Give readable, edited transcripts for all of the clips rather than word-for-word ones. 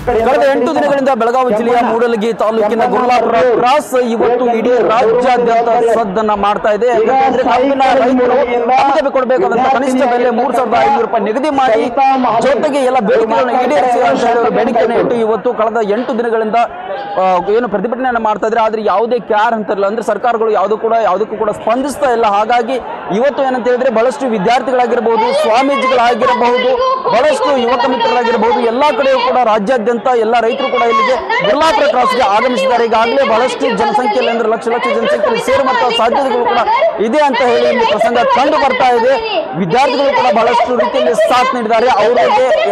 ಕಳೆದ 8 ದಿನಗಳಿಂದ ಬೆಳಗಾವಿ ಜಿಲ್ಲೆಯ ಮೂಡಲಗಿ ತಾಲೂಕಿನ ಗುರುಲಾಪುರ ಕ್ರಾಸ್ ಇವತ್ತು ಇಡೀ ರಾಜ್ಯಾದ್ಯಂತ ಸದ್ದನ್ನ ಮಾಡ್ತಾ ಇದೆ. ಯಾಕಂದ್ರೆ ಕಬ್ಬಿನ ರೈತರು ತಮಗೆ ಕೊಡಬೇಕಾದಂತ ಕನಿಷ್ಠ ಬೆಲೆ 3,500 ರೂಪಾಯಿ ನಿಗದಿ ಮಾಡಿ ಜೊತೆಗೆ ಎಲ್ಲ ಬೇಡಿಕೆಗಳನ್ನು ಈಡೇರಿಸಿ ಅಂತ ಹೇಳಿ ಬೇಡಿಕೆಯನ್ನು ಇಟ್ಟು ಇವತ್ತು ಕಳೆದ 8 ದಿನಗಳಿಂದ ಏನು ಪ್ರತಿಭಟನೆಯನ್ನು ಮಾಡ್ತಾ ಇದ್ದಾರೆ. ಆದ್ರೆ ಯಾವುದೇ ಕ್ಯಾರ್ ಅಂತಾರಲ್ಲ, ಅಂದ್ರೆ ಸರ್ಕಾರಗಳು ಯಾವುದಕ್ಕೂ ಕೂಡ ಸ್ಪಂದಿಸ್ತಾ ಇಲ್ಲ. ಹಾಗಾಗಿ ಇವತ್ತು ಏನಂತ ಹೇಳಿದ್ರೆ ಬಹಳಷ್ಟು ವಿದ್ಯಾರ್ಥಿಗಳಾಗಿರಬಹುದು, ಸ್ವಾಮೀಜಿಗಳಾಗಿರಬಹುದು, ಬಹಳಷ್ಟು ಯುವಕ ಮಿತ್ರರಾಗಿರಬಹುದು, ಎಲ್ಲಾ ಕಡೆಯೂ ಕೂಡ ರಾಜ್ಯಾದ್ಯಂತ ಎಲ್ಲ ರೈತರು ಕೂಡ ಇಲ್ಲಿಗೆ ಗುರುಲಾಪುರ ಕ್ರಾಸ್ಗೆ ಆಗಮಿಸಿದ್ದಾರೆ. ಈಗಾಗಲೇ ಬಹಳಷ್ಟು ಜನಸಂಖ್ಯೆಯಲ್ಲಿ ಅಂದ್ರೆ ಲಕ್ಷ ಜನಸಂಖ್ಯೆಯಲ್ಲಿ ಸೇರುವಂತಹ ಸಾಧ್ಯತೆಗಳು ಕೂಡ ಇದೆ ಅಂತ ಹೇಳಿ ಇಲ್ಲಿ ಪ್ರಸಂಗ ಕಂಡು ಬರ್ತಾ ಇದೆ. ವಿದ್ಯಾರ್ಥಿಗಳು ಕೂಡ ಬಹಳಷ್ಟು ರೀತಿಯಲ್ಲಿ ಸಾಥ್ ನೀಡಿದ್ದಾರೆ.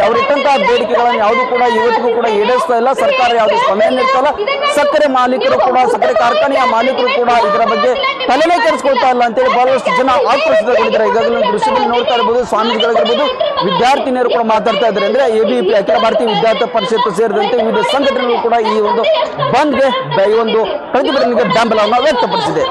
ಅವರಿಟ್ಟಂತಹ ಬೇಡಿಕೆಗಳನ್ನು ಯಾವುದು ಕೂಡ ಇವತ್ತಿಗೂ ಕೂಡ ಈಡೇರಿಸ್ತಾ ಇಲ್ಲ. ಸರ್ಕಾರ ಯಾವುದು ಸ್ಪಂದನೆ ನೀಡ್ತಾ ಇಲ್ಲ. ಸಕ್ಕರೆ ಮಾಲೀಕರು ಕೂಡ, ಸಕ್ಕರೆ ಕಾರ್ಖಾನೆಯ ಮಾಲೀಕರು ಕೂಡ ಇದರ ಬಗ್ಗೆ ತಲೆನೇ ಕೆಡಿಸ್ಕೊಳ್ತಾ ಇಲ್ಲ ಅಂತೇಳಿ ಬಹಳಷ್ಟು ಜನ ಆಕ್ರೋಶಗೊಂಡಿದ್ದಾರೆ. ಈಗಾಗಲೇ ದೃಶ್ಯದಲ್ಲಿ ನೋಡ್ತಾ ಇರಬಹುದು, ಸ್ವಾಮೀಜಿಗಳಿರ್ಬೋದು, ವಿದ್ಯಾರ್ಥಿನಿಯರು ಕೂಡ ಮಾತಾಡ್ತಾ ಇದ್ದಾರೆ. ಅಂದ್ರೆ ABVP ಅಖಿಲ ಭಾರತೀಯ ವಿದ್ಯಾರ್ಥಿ ಪರಿಷತ್ ಸೇರಿದಂತೆ ವಿವಿಧ ಸಂಘಟನೆಗಳು ಕೂಡ ಈ ಒಂದು ಬಂದ್ಗೆ, ಈ ಒಂದು ಪ್ರತಿಭಟನೆಗೆ ಬೆಂಬಲವನ್ನು ವ್ಯಕ್ತಪಡಿಸಿದೆ.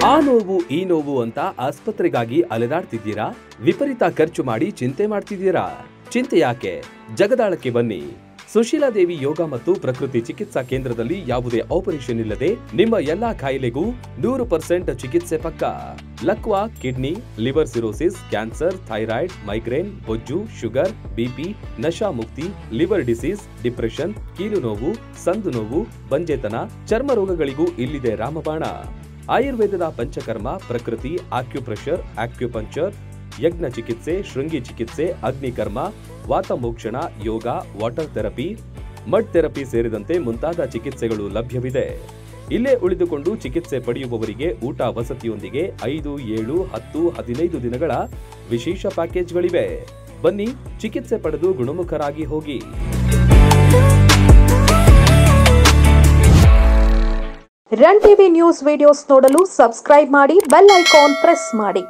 ಆ ನೋವು ಈ ನೋವು ಅಂತ ಆಸ್ಪತ್ರೆಗಾಗಿ ಅಲೆದಾಡ್ತಿದ್ದೀರಾ? ವಿಪರೀತ ಖರ್ಚು ಮಾಡಿ ಚಿಂತೆ ಮಾಡ್ತಿದ್ದೀರಾ? ಚಿಂತೆ ಯಾಕೆ? ಜಗದಾಳಕ್ಕೆ ಬನ್ನಿ. ಸುಶೀಲಾದೇವಿ ಯೋಗ ಮತ್ತು ಪ್ರಕೃತಿ ಚಿಕಿತ್ಸಾ ಕೇಂದ್ರದಲ್ಲಿ ಯಾವುದೇ ಆಪರೇಷನ್ ಇಲ್ಲದೆ ನಿಮ್ಮ ಎಲ್ಲಾ ಕಾಯಿಲೆಗೂ 100% ಚಿಕಿತ್ಸೆ ಪಕ್ಕ. ಲಕ್ವಾ, kidney, liver cirrhosis, cancer, thyroid, migraine, ಬೊಜ್ಜು, ಶುಗರ್, ಬಿಪಿ, ನಶಾ ಮುಕ್ತಿ, ಲಿವರ್ ಡಿಸೀಸ್, ಡಿಪ್ರೆಷನ್, ಕೀಲು ನೋವು, ಸಂದು ನೋವು, ಬಂಜೆತನ, ಚರ್ಮ ರೋಗಗಳಿಗೂ ಇಲ್ಲಿದೆ ರಾಮಬಾಣ. ಆಯುರ್ವೇದದ ಪಂಚಕರ್ಮ, ಪ್ರಕೃತಿ, ಆಕ್ಯುಪ್ರೆಷರ್, ಆಕ್ಯುಪಂಕ್ಚರ್, ಯಜ್ಞ ಚಿಕಿತ್ಸೆ, ಶೃಂಗಿ ಚಿಕಿತ್ಸೆ, ಅಗ್ನಿಕರ್ಮ, ವಾತಮೋಕ್ಷಣ, ಯೋಗ, ವಾಟರ್ ಥೆರಪಿ, ಮಡ್ ಥೆರಪಿ ಸೇರಿದಂತೆ ಮುಂತಾದ ಚಿಕಿತ್ಸೆಗಳು ಲಭ್ಯವಿದೆ. ಇಲ್ಲೇ ಉಳಿದುಕೊಂಡು ಚಿಕಿತ್ಸೆ ಪಡೆಯುವವರಿಗೆ ಊಟ ವಸತಿಯೊಂದಿಗೆ 5, 7, 10, 15 ದಿನಗಳ ವಿಶೇಷ ಪ್ಯಾಕೇಜ್ಗಳಿವೆ. ಬನ್ನಿ, ಚಿಕಿತ್ಸೆ ಪಡೆದು ಗುಣಮುಖರಾಗಿ ಹೋಗಿ. ರನ್ ಟಿವಿ ನ್ಯೂಸ್ ವಿಡಿಯೋಸ್ ನೋಡಲು ಸಬ್ಸ್ಕ್ರೈಬ್ ಮಾಡಿ, ಬೆಲ್ ಐಕಾನ್ ಪ್ರೆಸ್ ಮಾಡಿ.